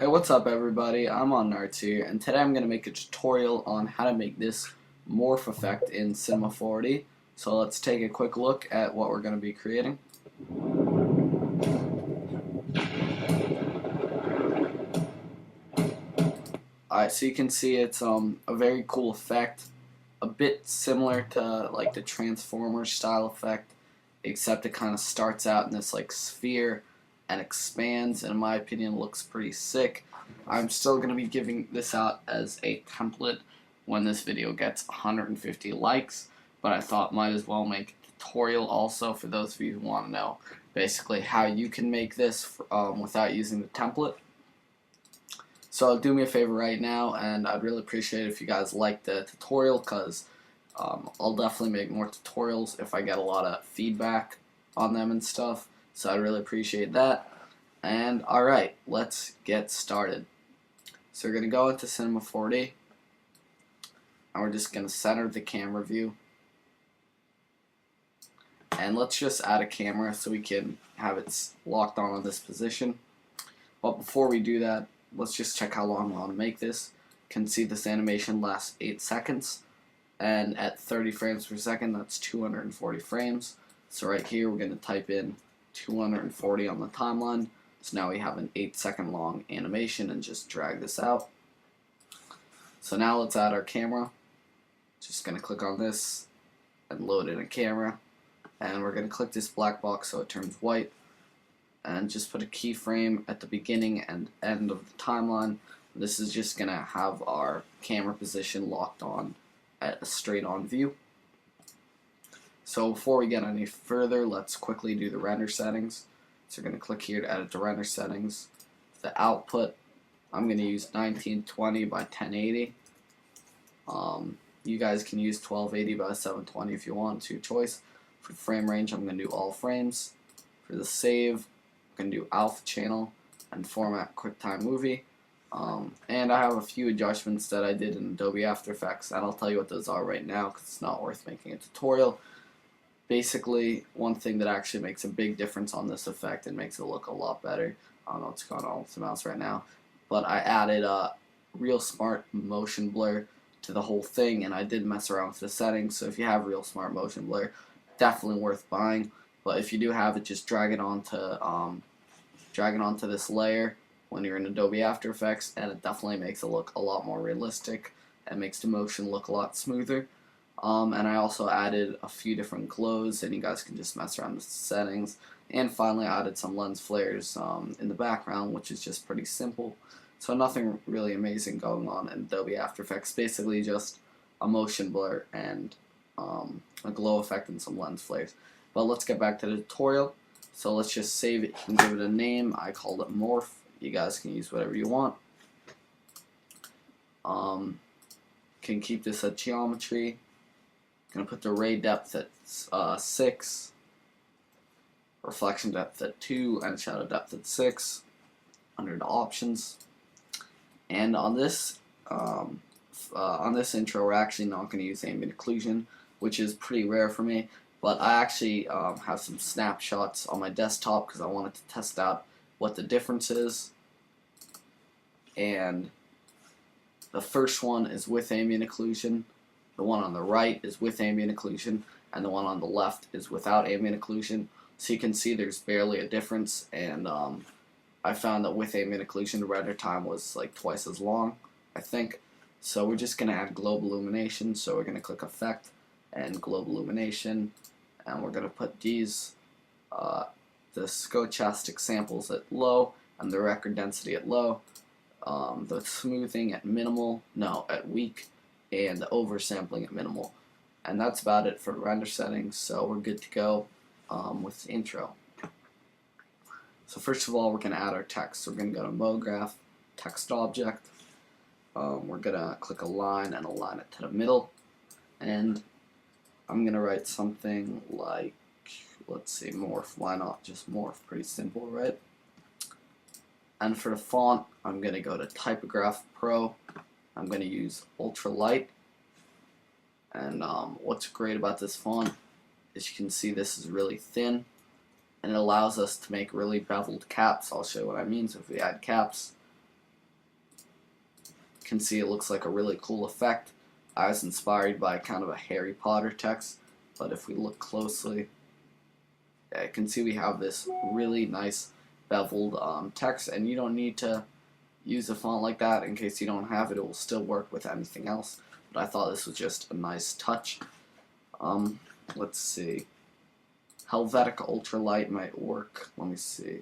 Hey, what's up everybody? I'm IModernArts here, and today I'm going to make a tutorial on how to make this morph effect in Cinema 4D. So let's take a quick look at what we're going to be creating. Alright, so you can see it's a very cool effect, a bit similar to like the Transformers style effect, except it kind of starts out in this like sphere and expands, and in my opinion looks pretty sick. I'm still going to be giving this out as a template when this video gets 150 likes, but I thought might as well make a tutorial also for those of you who want to know basically how you can make this without using the template. So do me a favor right now, and I'd really appreciate it if you guys like the tutorial, because I'll definitely make more tutorials if I get a lot of feedback on them and stuff. So I'd really appreciate that. And alright, let's get started. So we're going to go into Cinema 4D, and we're just going to center the camera view. And let's just add a camera so we can have it locked on this position. But before we do that, let's just check how long we want to make this. You can see this animation lasts 8 seconds, and at 30 frames per second, that's 240 frames. So right here, we're going to type in 240 on the timeline. So now we have an 8-second long animation, and just drag this out. So now let's add our camera. Just going to click on this and load in a camera. And we're going to click this black box so it turns white. And just put a keyframe at the beginning and end of the timeline. This is just going to have our camera position locked on at a straight on view. So before we get any further, let's quickly do the render settings. So we're going to click here to edit the render settings. The output, I'm going to use 1920 by 1080. You guys can use 1280 by 720 if you want, it's your choice. For frame range, I'm going to do all frames. For the save, I'm going to do alpha channel and format QuickTime Movie. And I have a few adjustments that I did in Adobe After Effects, and I'll tell you what those are right now because it's not worth making a tutorial. Basically, one thing that actually makes a big difference on this effect and makes it look a lot better, I don't know what's going on with the mouse right now, but I added a Real Smart Motion Blur to the whole thing, and I did mess around with the settings, so if you have Real Smart Motion Blur, definitely worth buying. But if you do have it, just drag it onto this layer when you're in Adobe After Effects, and it definitely makes it look a lot more realistic and makes the motion look a lot smoother. And I also added a few different glows, and you guys can just mess around with the settings. And finally, I added some lens flares in the background, which is just pretty simple. So nothing really amazing going on in Adobe After Effects. Basically just a motion blur and a glow effect and some lens flares. But let's get back to the tutorial. So let's just save it and give it a name. I called it Morph. You guys can use whatever you want. Can keep this at geometry. Gonna put the ray depth at 6, reflection depth at 2, and shadow depth at 6 under the options. And on this intro, we're actually not going to use ambient occlusion, which is pretty rare for me. But I actually have some snapshots on my desktop because I wanted to test out what the difference is. And the first one is with ambient occlusion. The one on the right is with ambient occlusion, and the one on the left is without ambient occlusion. So you can see there's barely a difference, and I found that with ambient occlusion the render time was like twice as long, I think. So we're just going to add global illumination, so we're going to click Effect and Global Illumination, and we're going to put these, the stochastic samples at low, and the record density at low, the smoothing at at weak, and the oversampling at minimal. And that's about it for render settings, so we're good to go with the intro. So first of all, we're going to add our text. So we're going to go to MoGraph, Text Object. We're going to click a line and align it to the middle. And I'm going to write something like, let's see, Morph. Why not just Morph? Pretty simple, right? And for the font, I'm going to go to Typograph Pro. I'm going to use Ultralight, and what's great about this font is you can see this is really thin, and it allows us to make really beveled caps. I'll show you what I mean. So if we add caps, can see it looks like a really cool effect. I was inspired by kind of a Harry Potter text, but if we look closely, you can see we have this really nice beveled text, and you don't need to use a font like that. In case you don't have it, it will still work with anything else, but I thought this was just a nice touch. Let's see. Helvetica Ultralight might work. Let me see.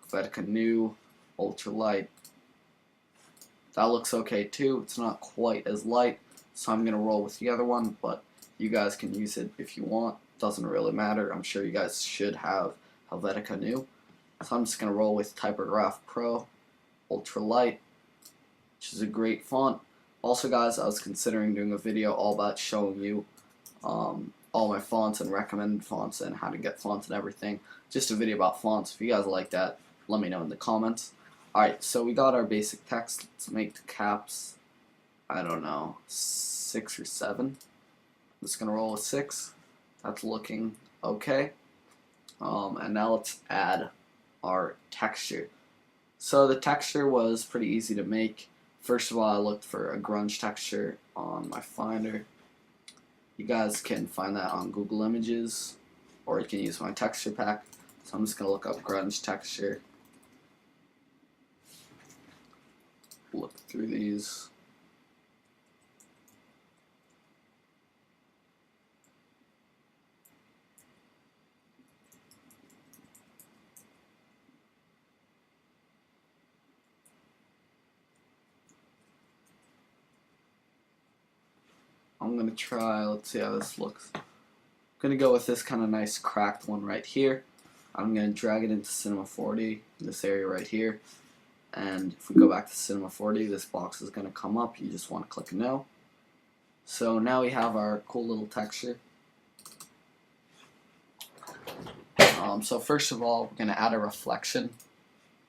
Helvetica New, Ultralight. That looks okay too. It's not quite as light, so I'm going to roll with the other one, but you guys can use it if you want. Doesn't really matter. I'm sure you guys should have Helvetica New. So I'm just going to roll with Typograph Pro, Ultralight, which is a great font. Also guys, I was considering doing a video all about showing you all my fonts and recommended fonts and how to get fonts and everything. Just a video about fonts. If you guys like that, let me know in the comments. Alright, so we got our basic text. Let's make the caps, I don't know, 6 or 7. I'm just going to roll with 6. That's looking okay. And now let's add our texture. So the texture was pretty easy to make. First of all, I looked for a grunge texture on my Finder. You guys can find that on Google Images, or you can use my texture pack. So I'm just going to look up grunge texture. Look through these. I'm going to try, let's see how this looks. I'm going to go with this kind of nice cracked one right here. I'm going to drag it into Cinema 4D, this area right here. And if we go back to Cinema 4D, this box is going to come up. You just want to click No. So now we have our cool little texture. So first of all, we're going to add a reflection.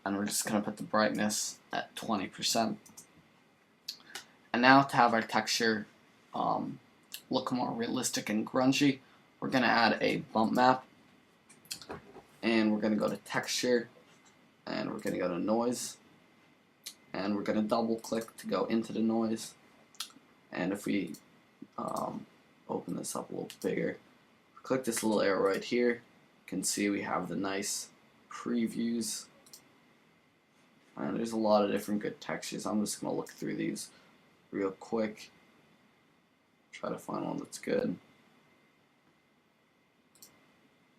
And we're just going to put the brightness at 20%. And now to have our texture look more realistic and grungy, we're going to add a bump map. And we're going to go to Texture. And we're going to go to Noise. And we're going to double click to go into the noise. And if we open this up a little bigger, click this little arrow right here, you can see we have the nice previews. And there's a lot of different good textures. I'm just going to look through these real quick. Try to find one that's good.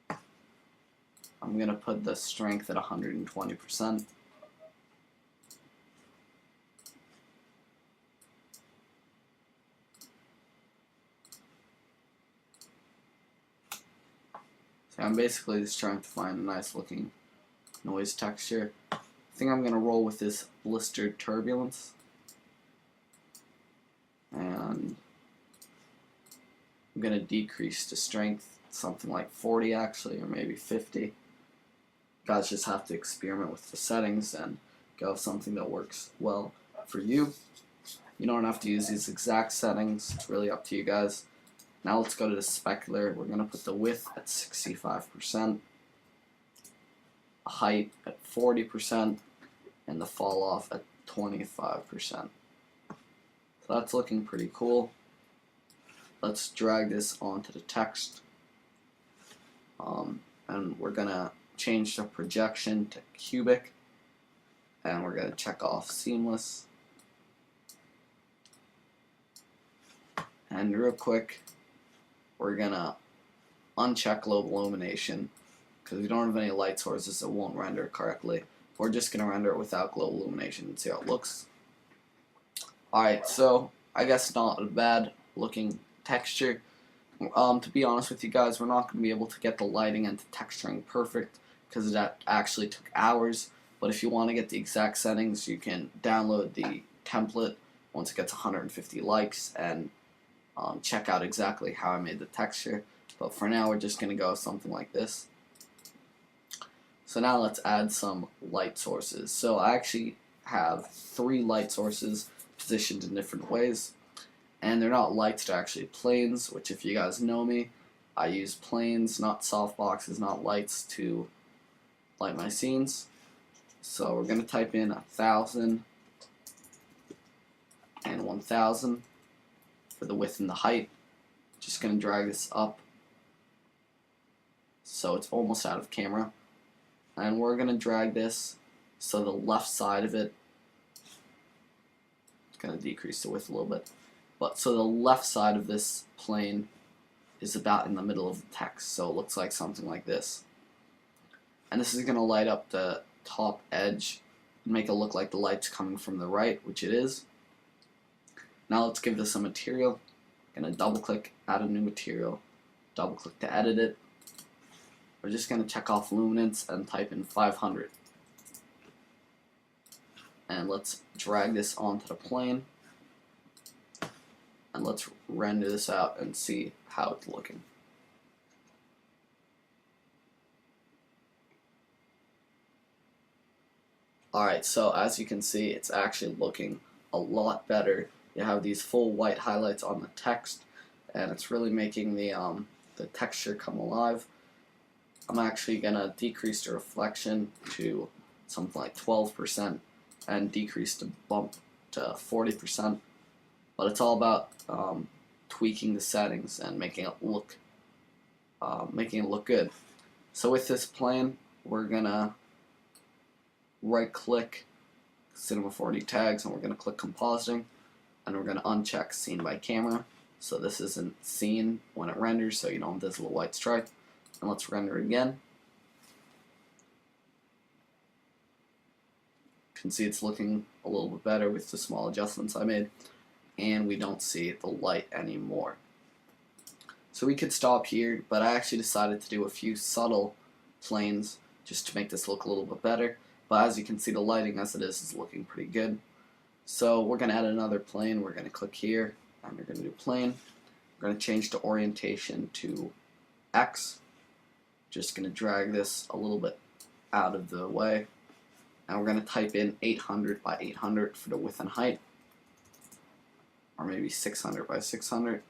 I'm going to put the strength at 120%. So I'm basically just trying to find a nice looking noise texture. I think I'm going to roll with this blistered turbulence. And I'm going to decrease the strength, something like 40 actually, or maybe 50. You guys just have to experiment with the settings and go with something that works well for you. You don't have to use these exact settings, it's really up to you guys. Now let's go to the specular. We're going to put the width at 65%, height at 40%, and the fall off at 25%. So that's looking pretty cool. Let's drag this onto the text. And we're going to change the projection to cubic. And we're going to check off seamless. And real quick, we're going to uncheck global illumination because we don't have any light sources that won't render correctly. We're just going to render it without global illumination and see how it looks. Alright, so I guess not a bad looking texture. To be honest with you guys, we're not going to be able to get the lighting and the texturing perfect because that actually took hours. But if you want to get the exact settings, you can download the template once it gets 150 likes and check out exactly how I made the texture. But for now, we're just going to go with something like this. So now let's add some light sources. So I actually have 3 light sources positioned in different ways. And they're not lights, they're actually planes, which if you guys know me, I use planes, not softboxes, not lights to light my scenes. So we're going to type in 1000 and and 1000 for the width and the height. Just going to drag this up so it's almost out of camera. And we're going to drag this so the left side of it, it's going to decrease the width a little bit, but so the left side of this plane is about in the middle of the text, so it looks like something like this. And this is going to light up the top edge and make it look like the light's coming from the right, which it is. Now let's give this a material. I'm going to double click, add a new material, double click to edit it. We're just going to check off luminance and type in 500. And let's drag this onto the plane. And let's render this out and see how it's looking. Alright, so as you can see, it's actually looking a lot better. You have these full white highlights on the text, and it's really making the texture come alive. I'm actually going to decrease the reflection to something like 12% and decrease the bump to 40%. But it's all about tweaking the settings and making it look good. So with this plane, we're going to right click Cinema 4D tags, and we're going to click compositing, and we're going to uncheck scene by camera. So this isn't seen when it renders, so you don't have this little white stripe. And let's render it again. You can see it's looking a little bit better with the small adjustments I made, and we don't see the light anymore. So we could stop here, but I actually decided to do a few subtle planes just to make this look a little bit better. But as you can see, the lighting as it is looking pretty good. So we're going to add another plane. We're going to click here, and we're going to do plane. We're going to change the orientation to X. Just going to drag this a little bit out of the way, and we're going to type in 800 by 800 for the width and height, or maybe 600 by 600.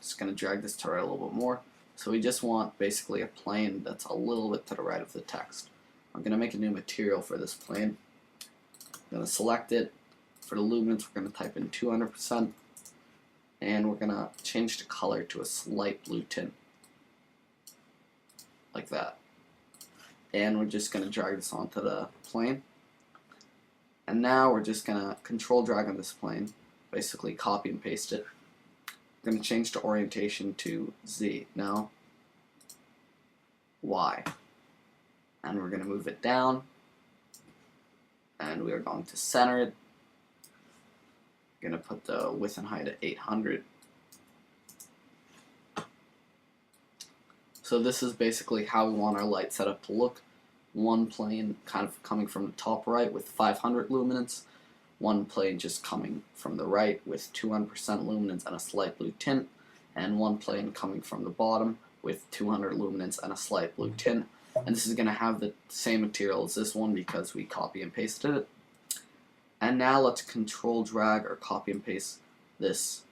Just going to drag this to the right a little bit more. So we just want basically a plane that's a little bit to the right of the text. I'm going to make a new material for this plane. I'm going to select it. For the luminance, we're going to type in 200%, and we're going to change the color to a slight blue tint, like that. And we're just going to drag this onto the plane. And now we're just going to control drag on this plane, basically copy and paste it. We're going to change the orientation to Z, now Y. And we're going to move it down, and we are going to center it. We're going to put the width and height at 800. So this is basically how we want our light setup to look. One plane kind of coming from the top right with 500 luminance, one plane just coming from the right with 200% luminance and a slight blue tint, and one plane coming from the bottom with 200 luminance and a slight blue tint. And this is going to have the same material as this one because we copy and pasted it. And now let's control drag or copy and paste this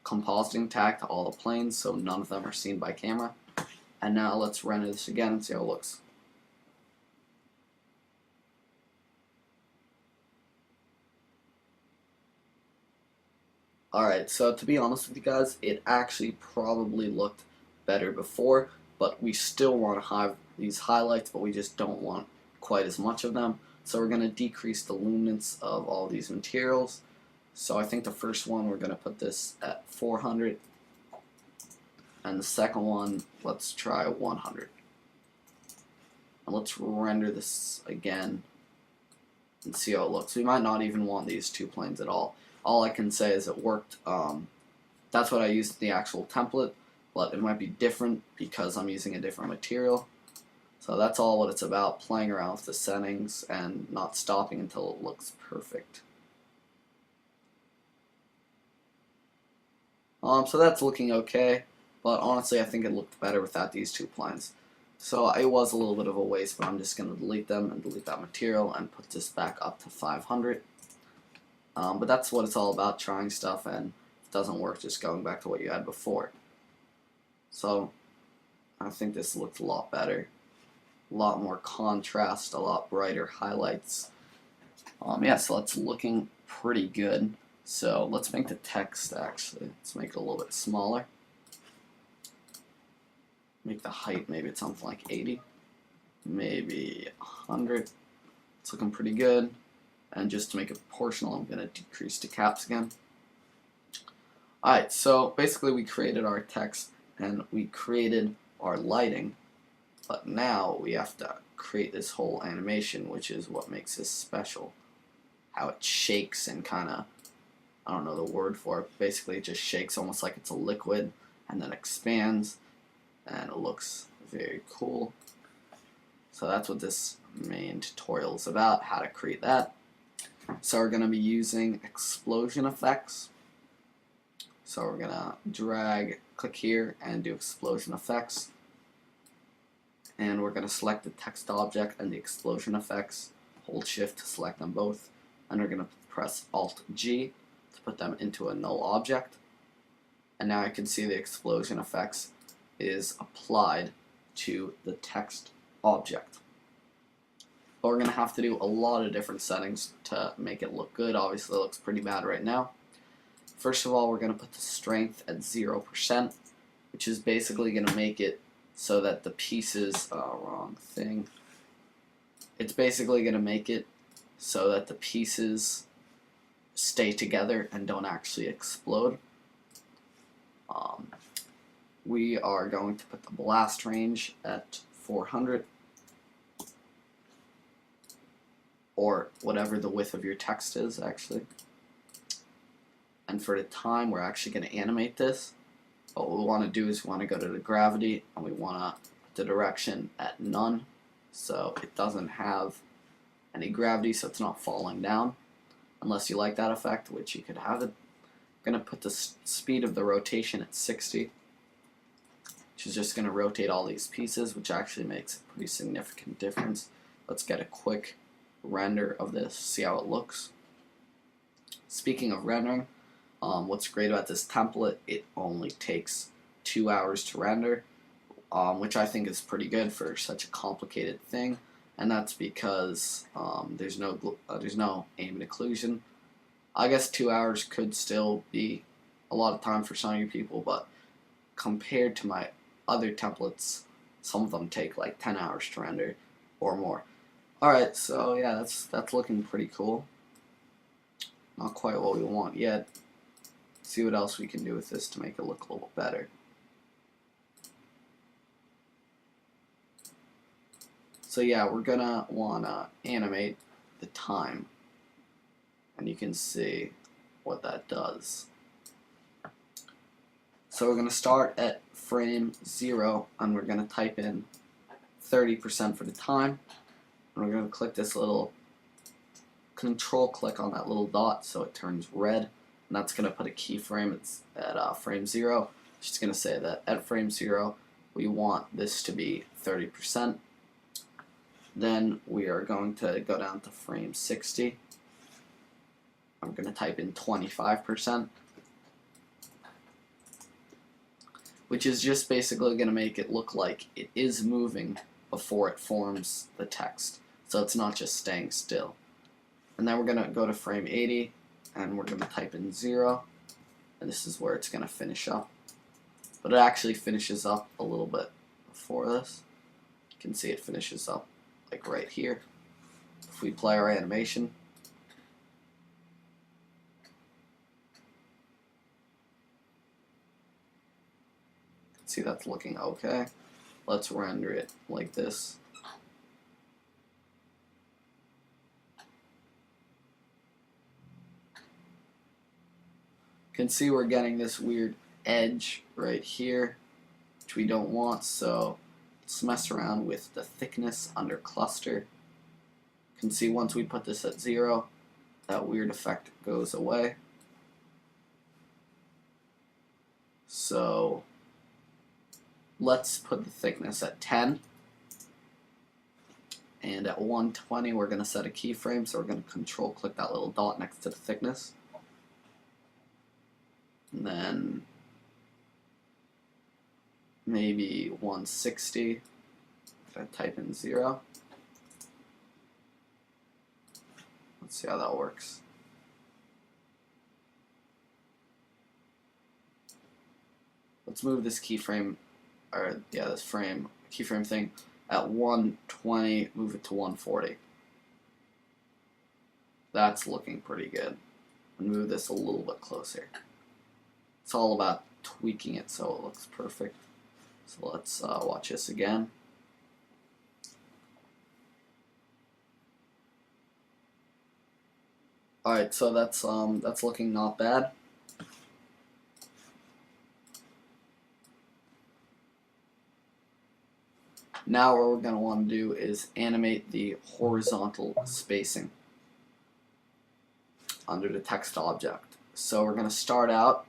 compositing tag to all the planes so none of them are seen by camera. And now let's render this again and see how it looks. Alright, so to be honest with you guys, it actually probably looked better before, but we still want to have these highlights, but we just don't want quite as much of them. So we're going to decrease the luminance of all these materials. So I think the first one, we're going to put this at 400. And the second one, let's try 100. And let's render this again and see how it looks. We might not even want these two planes at all. All I can say is it worked. That's what I used in the actual template, but it might be different because I'm using a different material. So that's all what it's about, playing around with the settings and not stopping until it looks perfect. So that's looking okay, but honestly I think it looked better without these two planes. So it was a little bit of a waste, but I'm just going to delete them and delete that material and put this back up to 500. But that's what it's all about, trying stuff, and if it doesn't work, just going back to what you had before. So I think this looked a lot better. A lot more contrast, a lot brighter highlights. Yeah, so that's looking pretty good. So let's make the text actually. Let's make it a little bit smaller. Make the height maybe it's something like 80, maybe 100. It's looking pretty good. And just to make it proportional, I'm going to decrease the caps again. Alright, so basically we created our text and we created our lighting, but now we have to create this whole animation, which is what makes this special. How it shakes and kind of, I don't know the word for it, basically it just shakes almost like it's a liquid and then expands, and it looks very cool. So that's what this main tutorial is about, how to create that. So we're going to be using explosion effects. So we're going to click here and do explosion effects. And we're going to select the text object and the explosion effects. Hold shift to select them both. And we're going to press Alt G to put them into a null object. And now I can see the explosion effects is applied to the text object. But we're going to have to do a lot of different settings to make it look good. Obviously it looks pretty bad right now. First of all, we're going to put the strength at 0%, which is basically going to make it so that the pieces, wrong thing. It's basically going to make it so that the pieces stay together and don't actually explode. We are going to put the blast range at 400, or whatever the width of your text is actually. And for the time, we're actually going to animate this. But what we want to do is we want to go to the gravity and we want to put the direction at none, so it doesn't have any gravity, so it's not falling down, unless you like that effect, which you could have it. I'm going to put the speed of the rotation at 60, which is just going to rotate all these pieces, which actually makes a pretty significant difference. Let's get a quick render of this, see how it looks. Speaking of rendering, what's great about this template, it only takes 2 hours to render, which I think is pretty good for such a complicated thing, and that's because there's no ambient occlusion. I guess 2 hours could still be a lot of time for some of you people, but compared to my other templates, some of them take like 10 hours to render or more. Alright, so yeah, that's looking pretty cool. Not quite what we want yet. See what else we can do with this to make it look a little better. So yeah, we're gonna wanna animate the time, and you can see what that does. So we're gonna start at frame 0 and we're gonna type in 30% for the time, and we're gonna click this little control click on that little dot so it turns red, and that's gonna put a keyframe at frame 0. It's just gonna say that at frame 0 we want this to be 30%. Then we are going to go down to frame 60. I'm going to type in 25%, which is just basically going to make it look like it is moving before it forms the text, so it's not just staying still. And then we're going to go to frame 80 and we're going to type in 0, and this is where it's going to finish up. But it actually finishes up a little bit before this. You can see it finishes up like right here. If we play our animation, see that's looking okay. Let's render it like this. You can see we're getting this weird edge right here, which we don't want, so let's mess around with the thickness under cluster. You can see once we put this at 0, that weird effect goes away. So let's put the thickness at 10, and at 120 we're going to set a keyframe, so we're going to control click that little dot next to the thickness, and then maybe 160. I'm going to type in 0. Let's see how that works. Let's move this keyframe, or yeah, this keyframe thing at 120, move it to 140. That's looking pretty good. And move this a little bit closer. It's all about tweaking it so it looks perfect. So let's watch this again. Alright, so that's looking not bad. Now what we're going to want to do is animate the horizontal spacing under the text object. So we're going to start out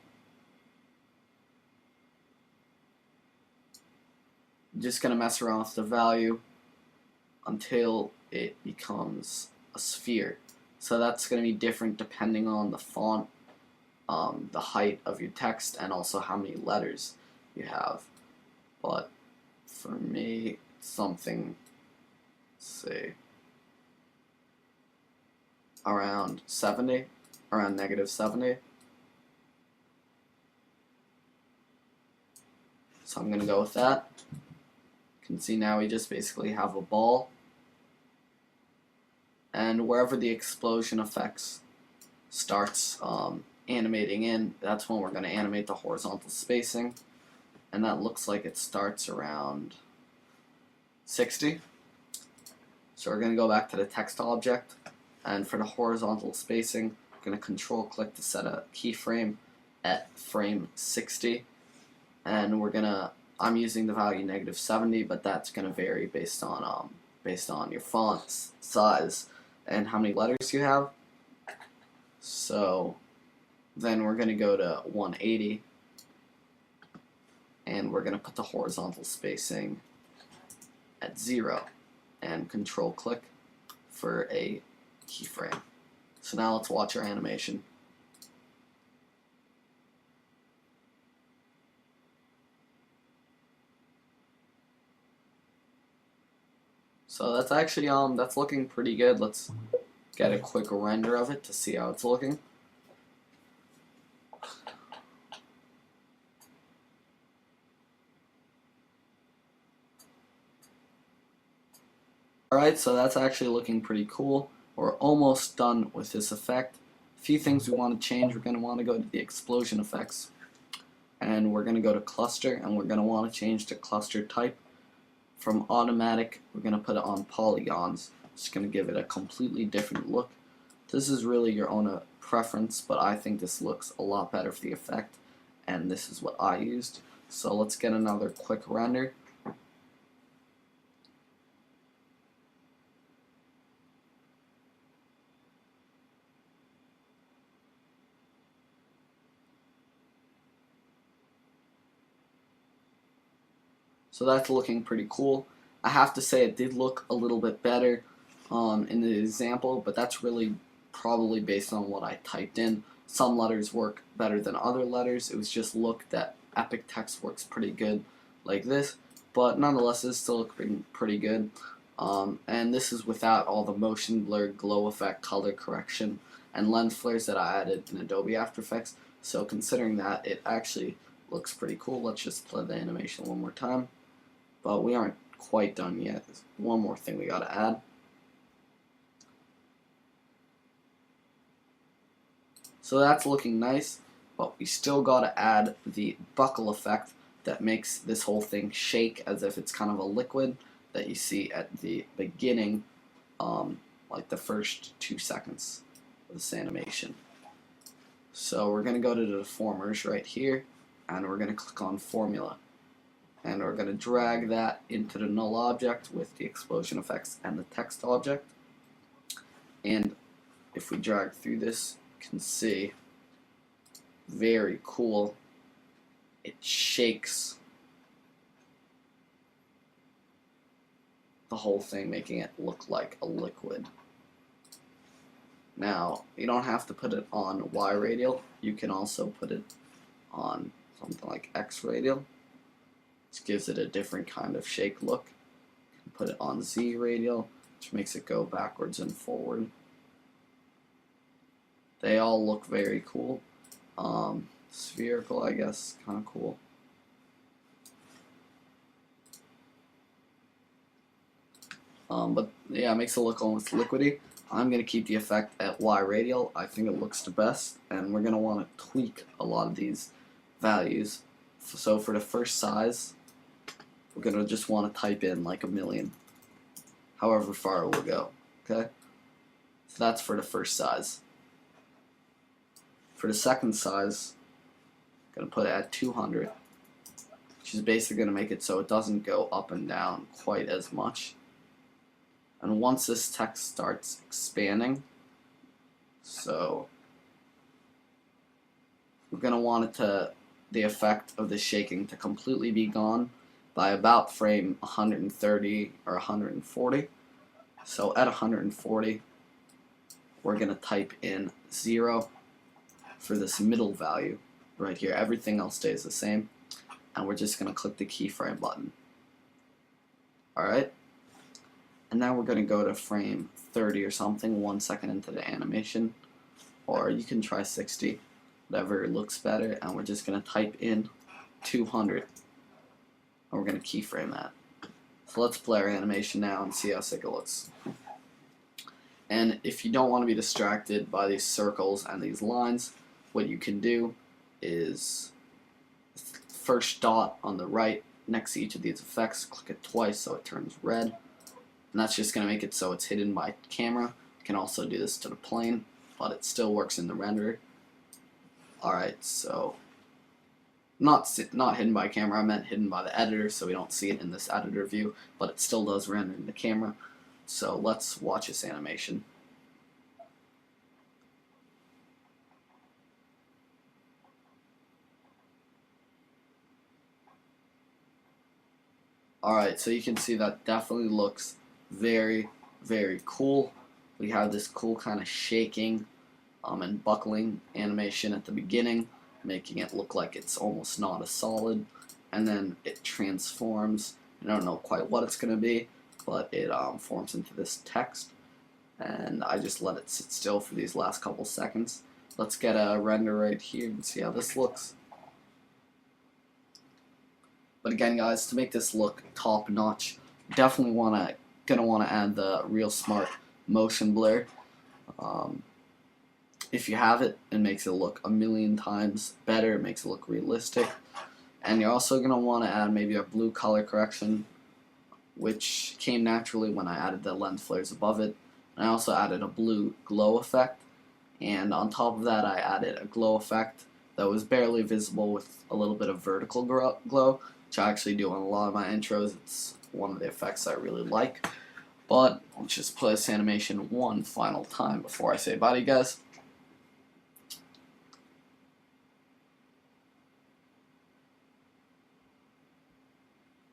just going to mess around with the value until it becomes a sphere. So that's going to be different depending on the font, the height of your text, and also how many letters you have. But for me, something, say, around 70, around -70. So I'm going to go with that. You can see now we just basically have a ball. And wherever the explosion effects starts animating in, that's when we're going to animate the horizontal spacing. And that looks like it starts around 60. So we're going to go back to the text object, and for the horizontal spacing, we're going to control click to set a keyframe at frame 60, and I'm using the value -70, but that's going to vary based on your font size and how many letters you have. So then we're going to go to 180, and we're going to put the horizontal spacing at 0 and control click for a keyframe. So now let's watch our animation. So that's actually that's looking pretty good. Let's get a quick render of it to see how it's looking. Alright, so that's actually looking pretty cool. We're almost done with this effect. A few things we want to change. We're going to want to go to the explosion effects, and we're going to go to cluster, and we're going to want to change the cluster type from automatic. We're going to put it on polygons. It's going to give it a completely different look. This is really your own preference, but I think this looks a lot better for the effect, and this is what I used. So let's get another quick render. So that's looking pretty cool. I have to say it did look a little bit better in the example, but that's really probably based on what I typed in. Some letters work better than other letters. It was just look that Epic Text works pretty good like this, but nonetheless it's still looking pretty good. And this is without all the motion blur, glow effect, color correction, and lens flares that I added in Adobe After Effects. So considering that, it actually looks pretty cool. Let's just play the animation one more time. But we aren't quite done yet. There's one more thing we gotta add. So that's looking nice, but we still gotta add the buckle effect that makes this whole thing shake as if it's kind of a liquid that you see at the beginning, like the first 2 seconds of this animation. So we're gonna go to the deformers right here, and we're gonna click on formula. And we're going to drag that into the null object with the explosion effects and the text object. And if we drag through this, you can see, very cool, it shakes the whole thing, making it look like a liquid. Now, you don't have to put it on Y radial, you can also put it on something like X radial. This gives it a different kind of shake look. Put it on Z radial, which makes it go backwards and forward. They all look very cool. Spherical, I guess, kind of cool. But yeah, it makes it look almost liquidy. I'm going to keep the effect at Y radial. I think it looks the best, and we're going to want to tweak a lot of these values. So for the first size, we're going to just want to type in like 1,000,000, however far it will go. Okay? So that's for the first size. For the second size, I'm going to put it at 200, which is basically going to make it so it doesn't go up and down quite as much. And once this text starts expanding, so we're going to want the effect of the shaking to completely be gone by about frame 130 or 140. So at 140, we're going to type in 0 for this middle value right here. Everything else stays the same, and we're just going to click the keyframe button. Alright? And now we're going to go to frame 30 or something, 1 second into the animation, or you can try 60, whatever looks better, and we're just going to type in 200, and we're going to keyframe that. So let's play our animation now and see how sick it looks. And if you don't want to be distracted by these circles and these lines, what you can do is first dot on the right next to each of these effects, click it twice so it turns red. And that's just going to make it so it's hidden by camera. You can also do this to the plane, but it still works in the render. Alright, so not hidden by camera, I meant hidden by the editor, so we don't see it in this editor view, but it still does render in the camera. So let's watch this animation. Alright, so you can see that definitely looks very, very cool. We have this cool kind of shaking and buckling animation at the beginning, making it look like it's almost not a solid, and then it transforms. I don't know quite what it's going to be, but it forms into this text, and I just let it sit still for these last couple seconds. Let's get a render right here and see how this looks. But again, guys, to make this look top notch, definitely gonna want to add the Real Smart motion blur. If you have it, it makes it look 1,000,000 times better. It makes it look realistic. And you're also gonna want to add maybe a blue color correction, which came naturally when I added the lens flares above it. And I also added a blue glow effect, and on top of that I added a glow effect that was barely visible with a little bit of vertical glow, which I actually do on a lot of my intros. It's one of the effects I really like. But let's just play this animation one final time before I say bye to you guys.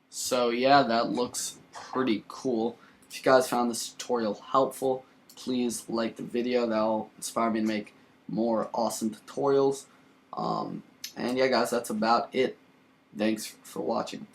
So yeah, that looks pretty cool. If you guys found this tutorial helpful, please like the video. That'll inspire me to make more awesome tutorials. And yeah, guys, that's about it. Thanks for watching.